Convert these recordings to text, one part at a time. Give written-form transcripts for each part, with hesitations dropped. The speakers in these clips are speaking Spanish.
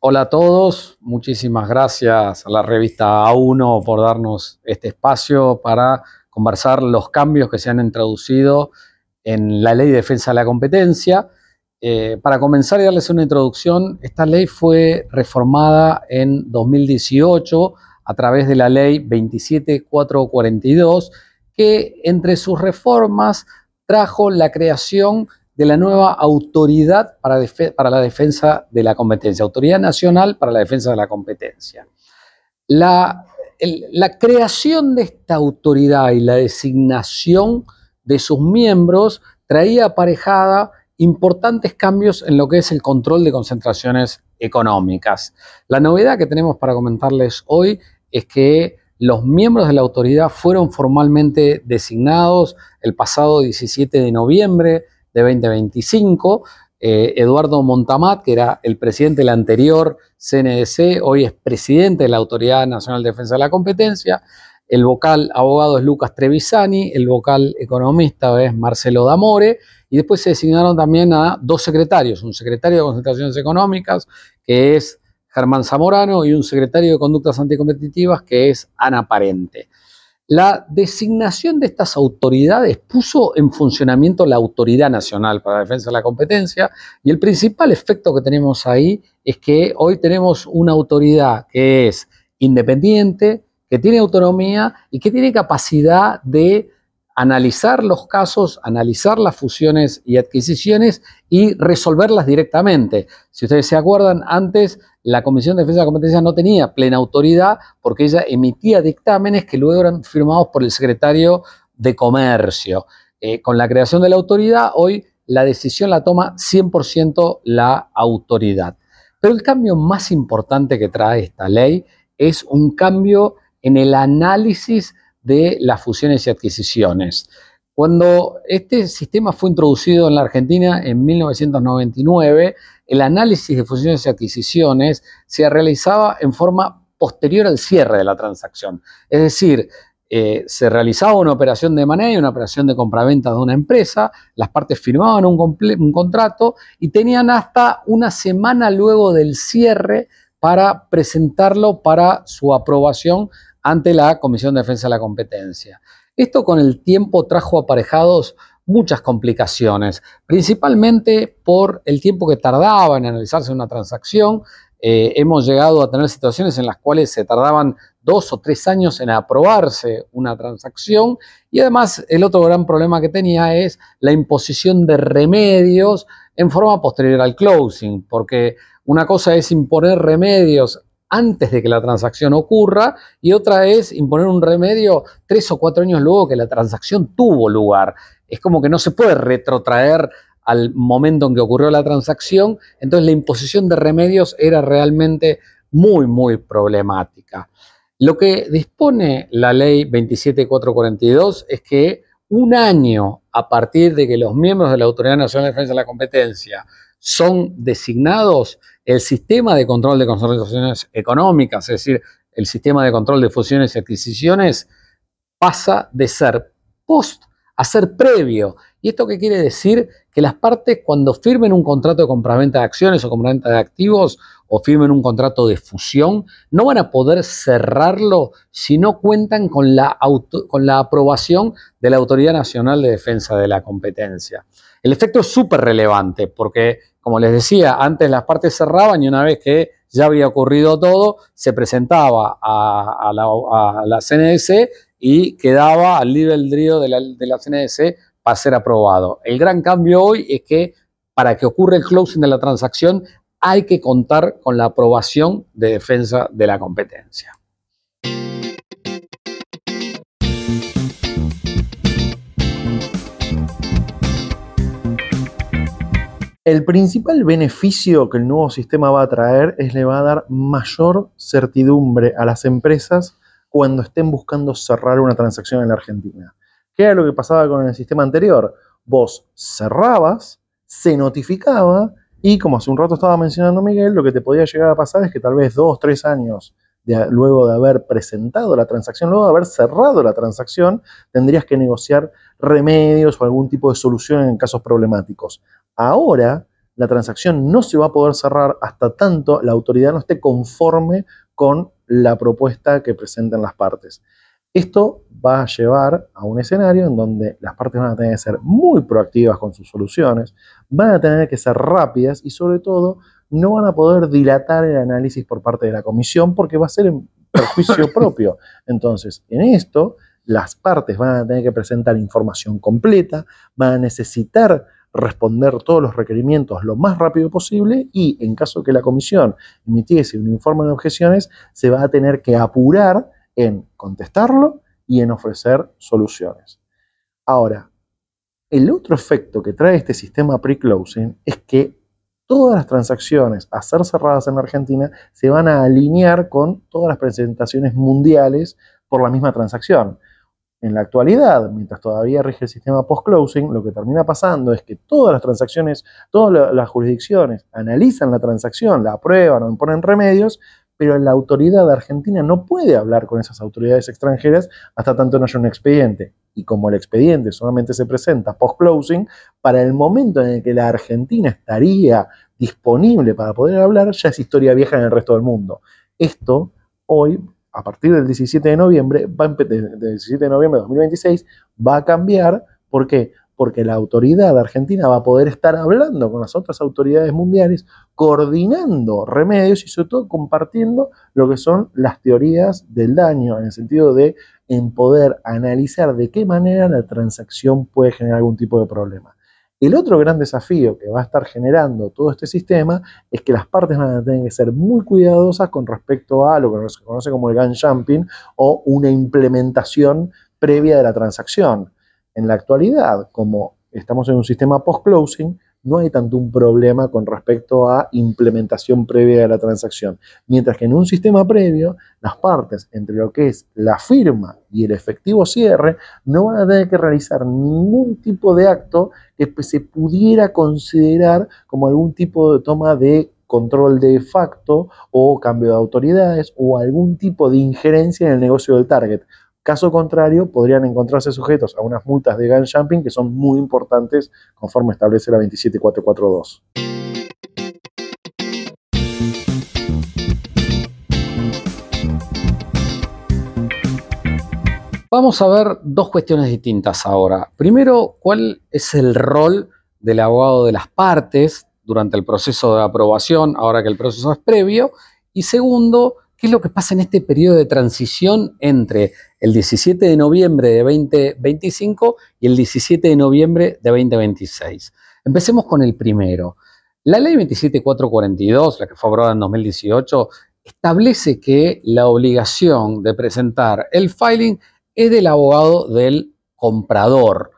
Hola a todos, muchísimas gracias a la revista A1 por darnos este espacio para conversar los cambios que se han introducido en la Ley de Defensa de la Competencia. Para comenzar y darles una introducción, esta ley fue reformada en 2018 a través de la Ley 27442, que entre sus reformas trajo la creación de la nueva Autoridad para la Defensa de la Competencia, Autoridad Nacional para la Defensa de la Competencia. La creación de esta autoridad y la designación de sus miembros traía aparejada importantes cambios en lo que es el control de concentraciones económicas. La novedad que tenemos para comentarles hoy es que los miembros de la autoridad fueron formalmente designados el pasado 17 de noviembre de 2025. Eduardo Montamat, que era el presidente del anterior CNDC, hoy es presidente de la Autoridad Nacional de Defensa de la Competencia. El vocal abogado es Lucas Trevisani, el vocal economista es Marcelo D'Amore, y después se designaron también a dos secretarios, un secretario de Concentraciones Económicas, que es Germán Zamorano, y un secretario de Conductas Anticompetitivas, que es Ana Parente. La designación de estas autoridades puso en funcionamiento la Autoridad Nacional para la Defensa de la Competencia, y el principal efecto que tenemos ahí es que hoy tenemos una autoridad que es independiente, que tiene autonomía y que tiene capacidad de analizar los casos, analizar las fusiones y adquisiciones y resolverlas directamente. Si ustedes se acuerdan, antes la Comisión de Defensa de la Competencia no tenía plena autoridad porque ella emitía dictámenes que luego eran firmados por el secretario de Comercio. Con la creación de la autoridad, hoy la decisión la toma 100% la autoridad. Pero el cambio más importante que trae esta ley es un cambio en el análisis de las fusiones y adquisiciones. Cuando este sistema fue introducido en la Argentina en 1999, el análisis de fusiones y adquisiciones se realizaba en forma posterior al cierre de la transacción. Es decir, se realizaba una operación de M&A, una operación de compraventa de una empresa, las partes firmaban un contrato y tenían hasta una semana luego del cierre para presentarlo para su aprobación ante la Comisión de Defensa de la Competencia. Esto con el tiempo trajo aparejados muchas complicaciones, principalmente por el tiempo que tardaba en analizarse una transacción. Hemos llegado a tener situaciones en las cuales se tardaban 2 o 3 años en aprobarse una transacción, y además el otro gran problema que tenía es la imposición de remedios en forma posterior al closing, porque una cosa es imponer remedios antes de que la transacción ocurra y otra es imponer un remedio 3 o 4 años luego que la transacción tuvo lugar. Es como que no se puede retrotraer al momento en que ocurrió la transacción, entonces la imposición de remedios era realmente muy problemática. Lo que dispone la ley 27442 es que un año a partir de que los miembros de la Autoridad Nacional de Defensa de la Competencia son designados, el sistema de control de concentraciones económicas, es decir, el sistema de control de fusiones y adquisiciones, pasa de ser post a ser previo. ¿Y esto qué quiere decir? Que las partes, cuando firmen un contrato de compraventa de acciones o compraventa de activos o firmen un contrato de fusión, no van a poder cerrarlo si no cuentan con la aprobación de la Autoridad Nacional de Defensa de la Competencia. El efecto es súper relevante porque, como les decía, antes las partes cerraban y una vez que ya había ocurrido todo, se presentaba a la CNDC y quedaba al libre albedrío de la CNDC para ser aprobado. El gran cambio hoy es que para que ocurra el closing de la transacción hay que contar con la aprobación de defensa de la competencia. El principal beneficio que el nuevo sistema va a traer es le va a dar mayor certidumbre a las empresas cuando estén buscando cerrar una transacción en la Argentina. ¿Qué era lo que pasaba con el sistema anterior? Vos cerrabas, se notificaba y, como hace un rato estaba mencionando Miguel, lo que te podía llegar a pasar es que tal vez 2 o 3 años luego de haber presentado la transacción, luego de haber cerrado la transacción, tendrías que negociar remedios o algún tipo de solución en casos problemáticos. Ahora, la transacción no se va a poder cerrar hasta tanto la autoridad no esté conforme con la propuesta que presenten las partes. Esto va a llevar a un escenario en donde las partes van a tener que ser muy proactivas con sus soluciones, van a tener que ser rápidas y sobre todo no van a poder dilatar el análisis por parte de la comisión porque va a ser en perjuicio propio. Entonces, en esto, las partes van a tener que presentar información completa, van a necesitar responder todos los requerimientos lo más rápido posible y en caso que la comisión emitiese un informe de objeciones, se va a tener que apurar en contestarlo y en ofrecer soluciones. Ahora, el otro efecto que trae este sistema pre-closing es que todas las transacciones a ser cerradas en Argentina se van a alinear con todas las presentaciones mundiales por la misma transacción. En la actualidad, mientras todavía rige el sistema post-closing, lo que termina pasando es que todas las transacciones, todas las jurisdicciones analizan la transacción, la aprueban o imponen remedios, pero la autoridad argentina no puede hablar con esas autoridades extranjeras hasta tanto no haya un expediente. Y como el expediente solamente se presenta post-closing, para el momento en el que la Argentina estaría disponible para poder hablar, ya es historia vieja en el resto del mundo. Esto hoy, a partir del 17 de noviembre, del 17 de noviembre de 2026, va a cambiar. ¿Por qué? Porque la autoridad argentina va a poder estar hablando con las otras autoridades mundiales, coordinando remedios y sobre todo compartiendo lo que son las teorías del daño, en el sentido de en poder analizar de qué manera la transacción puede generar algún tipo de problema. El otro gran desafío que va a estar generando todo este sistema es que las partes van a tener que ser muy cuidadosas con respecto a lo que se conoce como el gun jumping o una implementación previa de la transacción. En la actualidad, como estamos en un sistema post-closing, no hay tanto un problema con respecto a implementación previa de la transacción. Mientras que en un sistema previo, las partes entre lo que es la firma y el efectivo cierre no van a tener que realizar ningún tipo de acto que se pudiera considerar como algún tipo de toma de control de facto o cambio de autoridades o algún tipo de injerencia en el negocio del target. Caso contrario, podrían encontrarse sujetos a unas multas de gun jumping que son muy importantes conforme establece la 27442. Vamos a ver dos cuestiones distintas ahora. Primero, ¿cuál es el rol del abogado de las partes durante el proceso de aprobación, ahora que el proceso es previo? Y segundo, ¿qué es lo que pasa en este periodo de transición entre el 17 de noviembre de 2025 y el 17 de noviembre de 2026? Empecemos con el primero. La ley 27442, la que fue aprobada en 2018, establece que la obligación de presentar el filing es del abogado del comprador.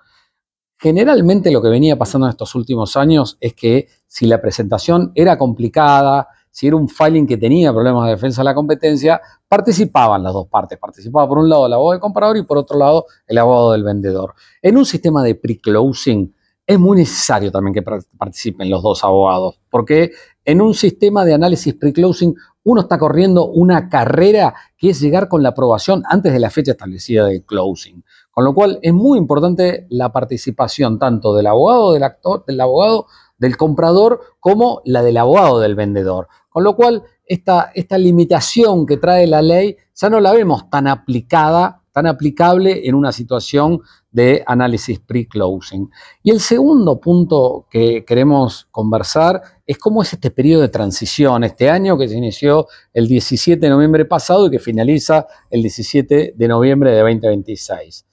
Generalmente lo que venía pasando en estos últimos años es que si la presentación era complicada, si era un filing que tenía problemas de defensa de la competencia, participaban las dos partes. Participaba por un lado el abogado del comprador y por otro lado el abogado del vendedor. En un sistema de pre-closing es muy necesario también que participen los dos abogados, porque en un sistema de análisis pre-closing uno está corriendo una carrera que es llegar con la aprobación antes de la fecha establecida del closing. Con lo cual es muy importante la participación tanto del abogado del actor, del abogado del comprador, como la del abogado del vendedor. Con lo cual esta limitación que trae la ley ya no la vemos tan aplicada, tan aplicable en una situación de análisis pre-closing. Y el segundo punto que queremos conversar es cómo es este periodo de transición, este año que se inició el 17 de noviembre pasado y que finaliza el 17 de noviembre de 2026.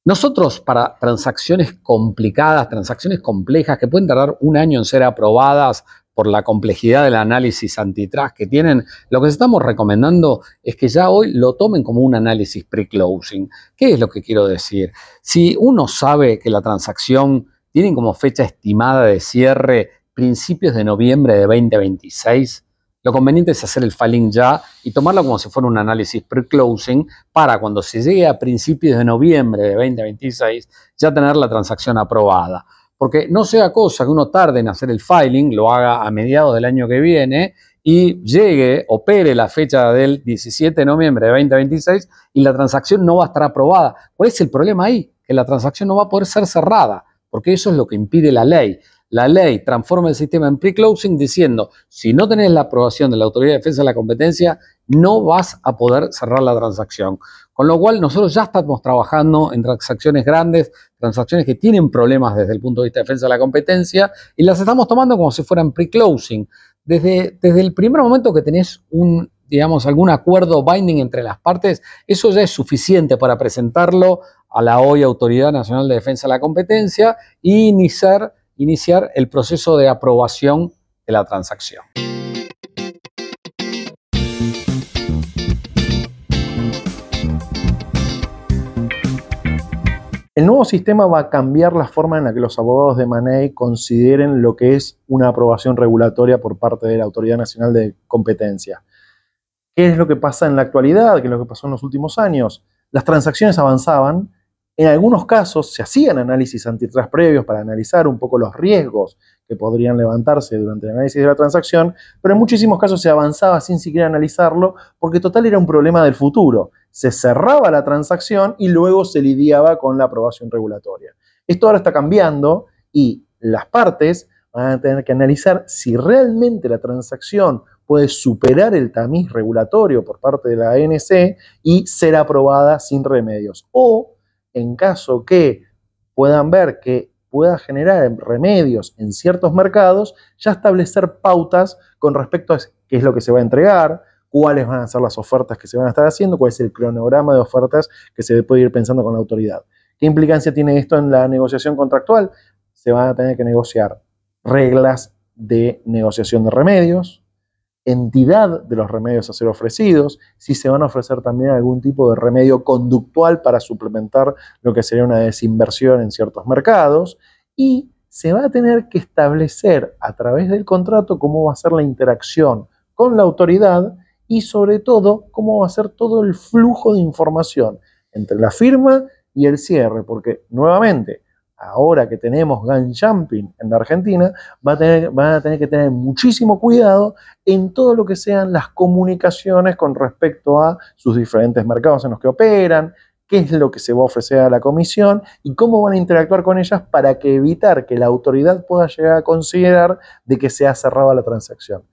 Nosotros, para transacciones complicadas, transacciones complejas que pueden tardar un año en ser aprobadas por la complejidad del análisis antitrust que tienen, lo que estamos recomendando es que ya hoy lo tomen como un análisis pre-closing. ¿Qué es lo que quiero decir? Si uno sabe que la transacción tiene como fecha estimada de cierre principios de noviembre de 2026, lo conveniente es hacer el filing ya y tomarlo como si fuera un análisis pre-closing para cuando se llegue a principios de noviembre de 2026 ya tener la transacción aprobada. Porque no sea cosa que uno tarde en hacer el filing, lo haga a mediados del año que viene y llegue, opere la fecha del 17 de noviembre de 2026 y la transacción no va a estar aprobada. ¿Cuál es el problema ahí? Que la transacción no va a poder ser cerrada, porque eso es lo que impide la ley. la ley transforma el sistema en pre-closing diciendo, si no tenés la aprobación de la Autoridad de Defensa de la Competencia, no vas a poder cerrar la transacción. Con lo cual, nosotros ya estamos trabajando en transacciones grandes, transacciones que tienen problemas desde el punto de vista de defensa de la competencia, y las estamos tomando como si fueran pre-closing. Desde el primer momento que tenés algún acuerdo binding entre las partes, eso ya es suficiente para presentarlo a la hoy Autoridad Nacional de Defensa de la Competencia e iniciar el proceso de aprobación de la transacción. El nuevo sistema va a cambiar la forma en la que los abogados de M&A consideren lo que es una aprobación regulatoria por parte de la Autoridad Nacional de Competencia. ¿Qué es lo que pasa en la actualidad? ¿Qué es lo que pasó en los últimos años? Las transacciones avanzaban. En algunos casos se hacían análisis antitrust previos para analizar un poco los riesgos que podrían levantarse durante el análisis de la transacción, pero en muchísimos casos se avanzaba sin siquiera analizarlo porque total era un problema del futuro. Se cerraba la transacción y luego se lidiaba con la aprobación regulatoria. Esto ahora está cambiando y las partes van a tener que analizar si realmente la transacción puede superar el tamiz regulatorio por parte de la ANC y ser aprobada sin remedios. O, en caso que puedan ver que pueda generar remedios en ciertos mercados, ya establecer pautas con respecto a qué es lo que se va a entregar, cuáles van a ser las ofertas que se van a estar haciendo, cuál es el cronograma de ofertas que se puede ir pensando con la autoridad. ¿Qué implicancia tiene esto en la negociación contractual? Se van a tener que negociar reglas de negociación de remedios, entidad de los remedios a ser ofrecidos, si se van a ofrecer también algún tipo de remedio conductual para suplementar lo que sería una desinversión en ciertos mercados, y se va a tener que establecer a través del contrato cómo va a ser la interacción con la autoridad y sobre todo cómo va a ser todo el flujo de información entre la firma y el cierre, porque nuevamente, ahora que tenemos gun jumping en la Argentina, van a tener que tener muchísimo cuidado en todo lo que sean las comunicaciones con respecto a sus diferentes mercados en los que operan, qué es lo que se va a ofrecer a la comisión y cómo van a interactuar con ellas para evitar que la autoridad pueda llegar a considerar de que se ha cerrado la transacción.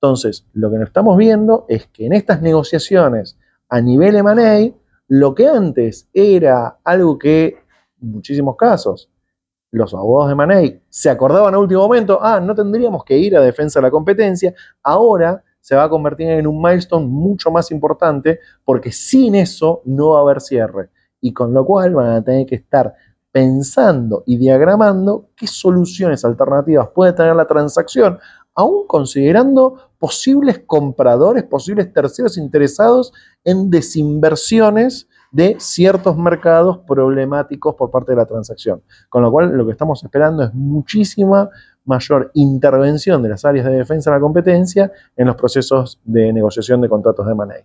Entonces, lo que nos estamos viendo es que en estas negociaciones a nivel M&A, lo que antes era algo que, en muchísimos casos, los abogados de M&A se acordaban a último momento, no tendríamos que ir a defensa de la competencia, ahora se va a convertir en un milestone mucho más importante porque sin eso no va a haber cierre. Y con lo cual van a tener que estar pensando y diagramando qué soluciones alternativas puede tener la transacción, aún considerando posibles compradores, posibles terceros interesados en desinversiones de ciertos mercados problemáticos por parte de la transacción. Con lo cual, lo que estamos esperando es muchísima mayor intervención de las áreas de defensa de la competencia en los procesos de negociación de contratos de M&A.